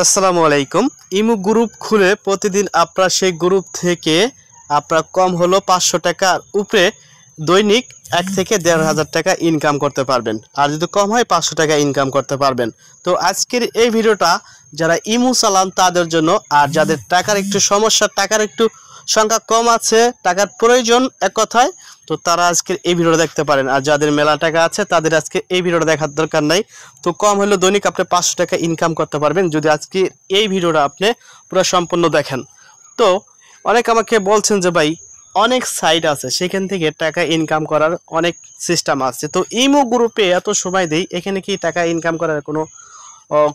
আসসালামু আলাইকুম। Imo group খুলে প্রতিদিন আপনারা সেই গ্রুপ থেকে আপনারা কম হলো 500 টাকার উপরে দৈনিক 1 থেকে 1,500 টাকা ইনকাম করতে পারবেন। আর যদি কম হয় 500 টাকা ইনকাম করতে পারবেন। তো আজকের এই ভিডিওটা যারা ইমো চালান তাদের জন্য, আর যাদের টাকার একটু সমস্যা, টাকার একটু সংখ্যা কম আছে, টাকার প্রয়োজন এক কথায়, তো তারা আজকের এই ভিডিওটা দেখতে পারেন। আর যাদের মেলা টাকা আছে তাদের আজকে এই ভিডিওটা দেখার দরকার নাই। তো কম হলো দৈনিক আপনি 500 টাকা ইনকাম করতে পারবেন যদি আজকে এই ভিডিওটা আপনি পুরো সম্পূর্ণ দেখেন। তো অনেক আমাকে বলছেন যে ভাই অনেক সাইট আছে, সেখান থেকে টাকা ইনকাম করার অনেক সিস্টেম আছে, তো ইমো গ্রুপে এত সময় দেই, এখানে কি টাকা ইনকাম করার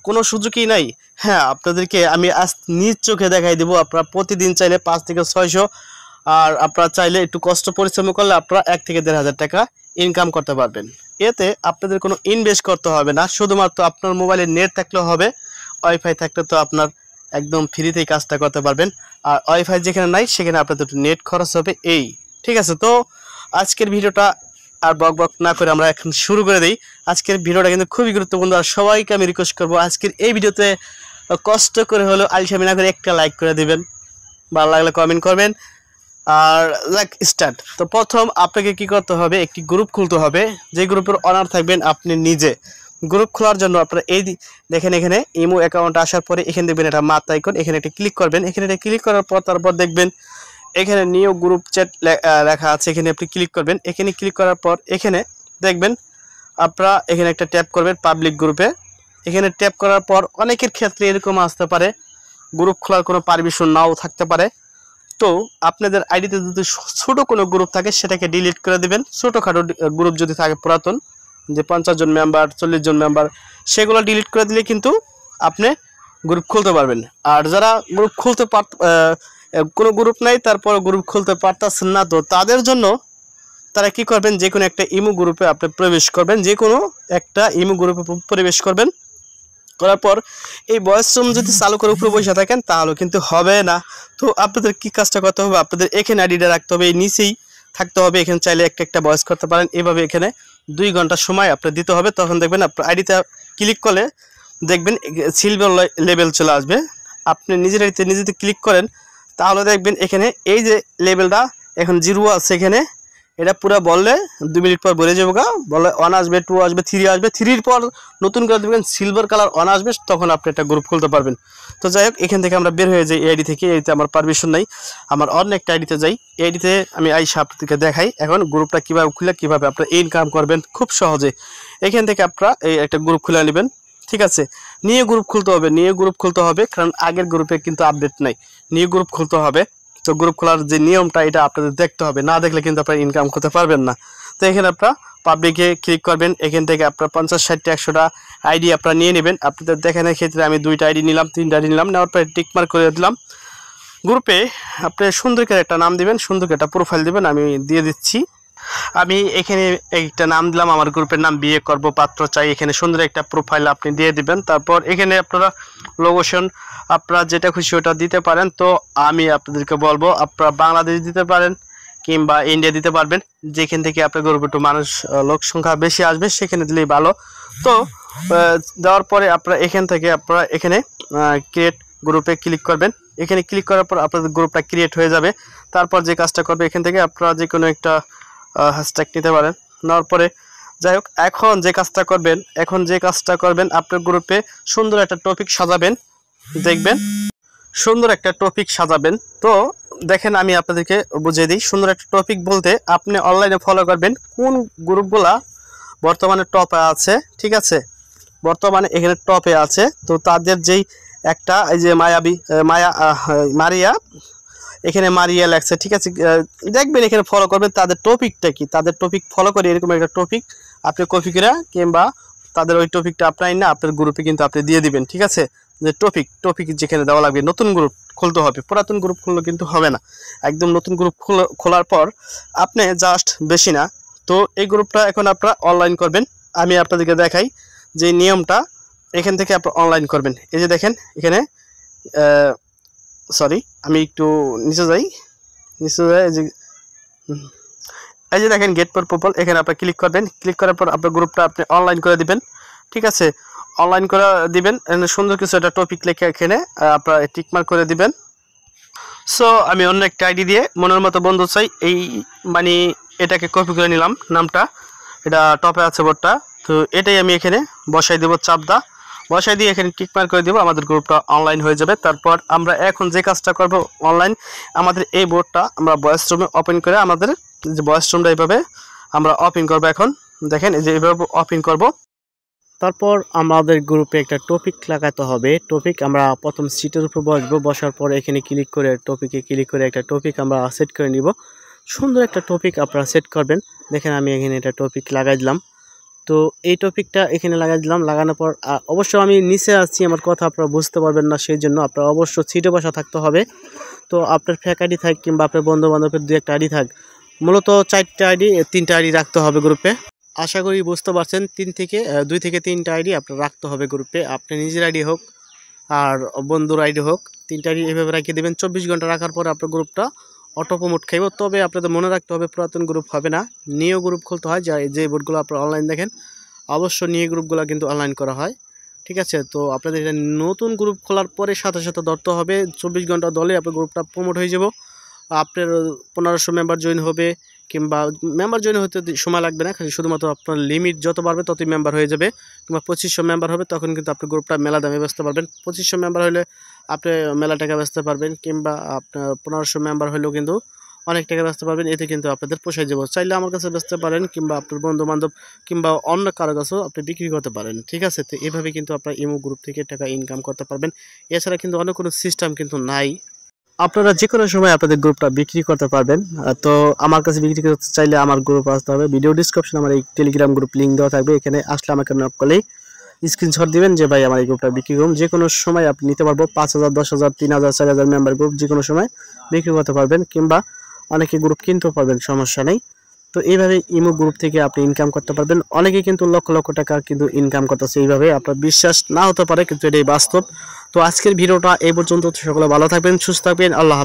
কোনো সুযোগই নাই? হ্যাঁ, আপনাদেরকে আমি আজ নিজ চোখে দেখাই দেবো। আপনারা প্রতিদিন চাইলে 5 থেকে 600, আর আপনারা চাইলে একটু কষ্ট পরিশ্রম করলে আপনারা 1 থেকে 1,500 টাকা ইনকাম করতে পারবেন। এতে আপনাদের কোনো ইনভেস্ট করতে হবে না, শুধুমাত্র আপনার মোবাইলে নেট থাকলে হবে। ওয়াইফাই থাকলে তো আপনার একদম ফ্রিতেই কাজটা করতে পারবেন। আর ওয়াইফাই যেখানে নাই সেখানে আপনাদের একটু নেট খরচ হবে, এই ঠিক আছে। তো আজকের ভিডিওটা আর বক বক না করে আমরা এখন শুরু করে দিই। আজকের ভিডিওটা কিন্তু খুবই গুরুত্বপূর্ণ, আর সবাইকে আমি রিকোয়েস্ট করবো আজকের এই ভিডিওতে কষ্ট করে হলেও আলসামি না করে একটা লাইক করে দিবেন, ভালো লাগলে কমেন্ট করবেন। আর লাইক স্টার্ট। তো প্রথম আপনাকে কি করতে হবে, একটি গ্রুপ খুলতে হবে, যে গ্রুপের অনার থাকবেন আপনি নিজে। গ্রুপ খোলার জন্য আপনারা এই দেখেন, এখানে ইমো অ্যাকাউন্ট আসার পরে এখানে দেখবেন একটা মাথা আইকন, এখানে একটা ক্লিক করবেন। এখানে একটা ক্লিক করার পর তারপর দেখবেন এখানে নিউ গ্রুপ চ্যাট লেখা আছে, এখানে আপনি ক্লিক করবেন। এখানে ক্লিক করার পর এখানে দেখবেন আপনারা এখানে একটা ট্যাপ করবেন পাবলিক গ্রুপে। এখানে ট্যাপ করার পর অনেকের ক্ষেত্রে এরকম আসতে পারে গ্রুপ খোলার কোনো পারমিশন নাও থাকতে পারে। তো আপনাদের আইডিতে যদি ছোট কোনো গ্রুপ থাকে সেটাকে ডিলিট করে দিবেন। ছোটোখাটো গ্রুপ যদি থাকে পুরাতন, যে 50 জন মেম্বার, 40 জন মেম্বার, সেগুলো ডিলিট করে দিলে কিন্তু আপনি গ্রুপ খুলতে পারবেন। আর যারা গ্রুপ খুলতে কোনো গ্রুপ নাই, তারপর গ্রুপ খুলতে পারতেছেন না, তো তাদের জন্য তারা কি করবেন, যে কোনো একটা ইমো গ্রুপে আপনি প্রবেশ করবেন, যে কোনো একটা ইমো গ্রুপে প্রবেশ করবেন। করার পর এই ভয়েস রুম যদি চালু করে উপরে বসে থাকেন তাহলে কিন্তু হবে না। তো আপনাদের কি কাজটা করতে হবে, আপনাদের এখানে আইডিটা রাখতে হবে, এই নিচেই থাকতে হবে। এখানে চাইলে একটা একটা ভয়েস করতে পারেন, এভাবে এখানে 2 ঘন্টা সময় আপনার দিতে হবে। তখন দেখবেন আপনার আইডিতে ক্লিক করলে দেখবেন সিলভার লেভেল চলে আসবে। আপনি নিজের আইডিতে নিজেতে ক্লিক করেন তাহলে দেখবেন এখানে এই যে লেভেলটা এখন 0 আছে, এখানে এটা পুরো বললে 2 মিনিট পর ভরে যাবো গা, বলে 1 আসবে, 2 আসবে, 3 আসবে, 3-র পর নতুন করে দেখবেন সিলভার কালার 1 আসবে, তখন আপনি একটা গ্রুপ খুলতে পারবেন। তো যাই হোক, এখান থেকে আমরা বের হয়ে যাই আইডি থেকে। এইতে আমার পারমিশন নাই, আমার অন্য একটা আইডিতে যাই। আইডিতে আমি আইসা আপনাদেরকে দেখাই এখন গ্রুপটা কীভাবে খুলে কীভাবে আপনারা ইনকাম করবেন খুব সহজে। এখান থেকে আপনারা এই একটা গ্রুপ খুলে নেবেন, ঠিক আছে। নিয়ে গ্রুপ খুলতে হবে, নিয়ে গ্রুপ খুলতে হবে, কারণ আগের গ্রুপে কিন্তু আপডেট নাই, নিয়ে গ্রুপ খুলতে হবে। তো গ্রুপ খোলার যে নিয়মটা এটা আপনাদের দেখতে হবে, না দেখলে কিন্তু আপনারা ইনকাম করতে পারবেন না। তো এখানে আপনারা পাবলিকে ক্লিক করবেন, এখান থেকে আপনার 50, 60, 100টা আইডি আপনারা নিয়ে নেবেন। আপনাদের দেখানোর ক্ষেত্রে আমি 2টা আইডি নিলাম, 3টা আইডি নিলাম, নেওয়ার পরে টিকমার্ক করে দিলাম। গ্রুপে আপনি সুন্দর করে একটা নাম দিবেন, সুন্দর করে একটা প্রোফাইল দিবেন, আমি দিয়ে দিচ্ছি। আমি এখানে একটা নাম দিলাম, আমার গ্রুপের নাম বিয়ে করব পাত্র চাই। এখানে সুন্দর একটা প্রোফাইল আপনি দিয়ে দিবেন। তারপর এখানে আপনারা লোকেশন আপনারা যেটা খুশি ওটা দিতে পারেন। তো আমি আপনাদেরকে বলবো আপনারা বাংলাদেশ দিতে পারেন কিংবা ইন্ডিয়া দিতে পারবেন, যেখান থেকে আপনার গ্রুপে একটু মানুষ লোক সংখ্যা বেশি আসবে সেখানে দিলেই ভালো। তো দেওয়ার পরে আপনারা এখান থেকে আপনারা এখানে ক্রিয়েট গ্রুপে ক্লিক করবেন। এখানে ক্লিক করার পর আপনাদের গ্রুপটা ক্রিয়েট হয়ে যাবে। তারপর যে কাজটা করবে, এখান থেকে আপনারা যে কোনো একটা হ্যাশট্যাগ নিতে পারেন। নেওয়ার পরে যাই হোক, এখন যে কাজটা করবেন আপনার গ্রুপে সুন্দর একটা টপিক সাজাবেন, দেখবেন সুন্দর একটা টপিক সাজাবেন। তো দেখেন আমি আপনাদেরকে বুঝিয়ে দিই। সুন্দর একটা টপিক বলতে আপনি অনলাইনে ফলো করবেন কোন গ্রুপগুলা বর্তমানে টপে আছে, ঠিক আছে, বর্তমানে এখানে টপে আছে। তো তাদের যেই একটা এই যে মারিয়া, এখানে মারিয়া লেখছে, ঠিক আছে, দেখবেন এখানে ফলো করবেন তাদের টপিকটা কি, তাদের টপিক ফলো করে এরকম একটা টপিক আপনি কপি করে কিংবা তাদের ওই টপিকটা আপনার না আপনার গ্রুপে কিন্তু আপনি দিয়ে দিবেন, ঠিক আছে। যে টপিক যেখানে দেওয়া লাগবে, নতুন গ্রুপ খুলতে হবে, পুরাতন গ্রুপ খুললে কিন্তু হবে না। একদম নতুন গ্রুপ খোলার পর আপনি জাস্ট বেশি না, তো এই গ্রুপটা এখন আপনারা অনলাইন করবেন। আমি আপনাদেরকে দেখাই যে নিয়মটা, এখান থেকে আপনারা অনলাইন করবেন। এই যে দেখেন এখানে সরি আমি একটু নিচে যাই এই যে দেখেন গেট ফর পিপল, এখানে আপনি ক্লিক করবেন। ক্লিক করার পর আপনার গ্রুপটা আপনি অনলাইন করে দিবেন, ঠিক আছে। অনলাইন করে দিবেন, সুন্দর কিছু একটা টপিক লিখে এখানে আপনারা টিকমার্ক করে দিবেন। সো আমি অন্য একটা আইডি দিয়ে মনের মতো বন্ধু চাই এই মানে এটাকে কপি করে নিলাম, নামটা এটা টপে আছে বোর্ডটা, তো এটাই আমি এখানে বসাই দেবো, চাপদা বসাই দিয়ে এখানে টিকমার্ক করে দেবো, আমাদের গ্রুপটা অনলাইন হয়ে যাবে। তারপর আমরা এখন যে কাজটা করব অনলাইন, আমাদের এই বোর্ডটা আমরা ভয়েস রুমে ওপেন করে আমাদের যে ভয়েস রুমটা এইভাবে আমরা ওপেন করবো। এখন দেখেন এই যে এইভাবে ওপেন করব। তারপর আমাদের গ্রুপে একটা টপিক লাগাতে হবে। টপিক আমরা প্রথম সিটের উপর বসবো, বসার পর এখানে ক্লিক করে টপিকে ক্লিক করে একটা টপিক আমরা সেট করে নিব। সুন্দর একটা টপিক আপনারা সেট করবেন। দেখেন আমি এখানে একটা টপিক লাগাই দিলাম। তো এই টপিকটা এখানে লাগাই দিলাম, লাগানোর পর অবশ্য আমি নিচে আছি, আমার কথা আপনারা বুঝতে পারবেন না, সেই জন্য আপনারা অবশ্য সিটে বসা থাকতে হবে। তো আপনার ফেক আইডি থাক কিংবা আপনার বন্ধু বান্ধবের 2-1টা আইডি থাক, মূলত 4টা আইডি 3টা আইডি রাখতে হবে গ্রুপে। আশা করি বুঝতে পারছেন, 2 থেকে 3টা আইডি আপনার রাখতে হবে গ্রুপে। আপনি নিজের আইডি হোক আর বন্ধুর আইডি হোক, 3টা আইডি এভাবে রেখে দেবেন। 24 ঘন্টা রাখার পর আপনার গ্রুপটা অটো প্রমোট খাইব। তবে আপনাদের মনে রাখতে হবে পুরাতন গ্রুপ হবে না, নিউ গ্রুপ খুলতে হয়। যে বোর্ডগুলো আপনারা অনলাইন দেখেন অবশ্য নিউ গ্রুপগুলো কিন্তু অনলাইন করা হয়, ঠিক আছে। তো আপনাদের এটা নতুন গ্রুপ খোলার পরে সাথে সাথে ধরতে হবে। 24 ঘন্টা দলে আপনার গ্রুপটা প্রমোট হয়ে যাব। আপনার 1500 মেম্বার জয়েন হবে, কিংবা মেম্বার জয়েন হতে সময় লাগবে না, খালি শুধুমাত্র আপনার লিমিট যত বাড়বে ততই মেম্বার হয়ে যাবে। কিংবা 2500 মেম্বার হবে, তখন কিন্তু আপনি গ্রুপটা মেলা দামে বেচতে পারবেন। 2500 মেম্বার হলে আপনি মেলা টাকা বেচতে পারবেন, কিংবা আপনার 1500 মেম্বার হলেও কিন্তু অনেক টাকা বেচতে পারবেন। এতে কিন্তু আপনাদের পোষায় যাব। চাইলে আমার কাছে বেচতে পারেন, কিংবা আপনার বন্ধু বান্ধব কিংবা অন্য কারো কাছেও আপনি বিক্রি করতে পারেন, ঠিক আছে। তো এভাবে কিন্তু আপনার ইমো গ্রুপ থেকে টাকা ইনকাম করতে পারবেন। এছাড়া কিন্তু অন্য কোনো সিস্টেম কিন্তু নাই। আপনারা যে কোনো সময় আপনাদের গ্রুপটা বিক্রি করতে পারবেন। তো আমার কাছে বিক্রি করতে চাইলে আমার গ্রুপ আসতে হবে। ভিডিও ডিসক্রিপশনে আমার এই টেলিগ্রাম গ্রুপ লিঙ্ক দেওয়া থাকবে, এখানে আসলে আমাকে নক করলেই স্ক্রিনশট দিবেন যে ভাই আমার এই গ্রুপটা বিক্রি করুন। যে কোনো সময় আপনি নিতে পারবো, 5000, 10,000, 3000, 4000 মেম্বার গ্রুপ যে কোনো সময় বিক্রি করতে পারবেন, কিংবা অনেকে গ্রুপ কিনতেও পারবেন, সমস্যা নেই। তো এইভাবে ইমো গ্রুপ থেকে আপনি ইনকাম করতে পারবেন। অনেকে কিন্তু লক্ষ লক্ষ টাকা কিন্তু ইনকাম করতেছে এইভাবে। আপনার বিশ্বাস না হতে পারে, কিন্তু এটাই বাস্তব। তো আজকের ভিডিওটা এই পর্যন্ত। সকলে ভালো থাকবেন, সুস্থ থাকবেন, আল্লাহ হাফেজ।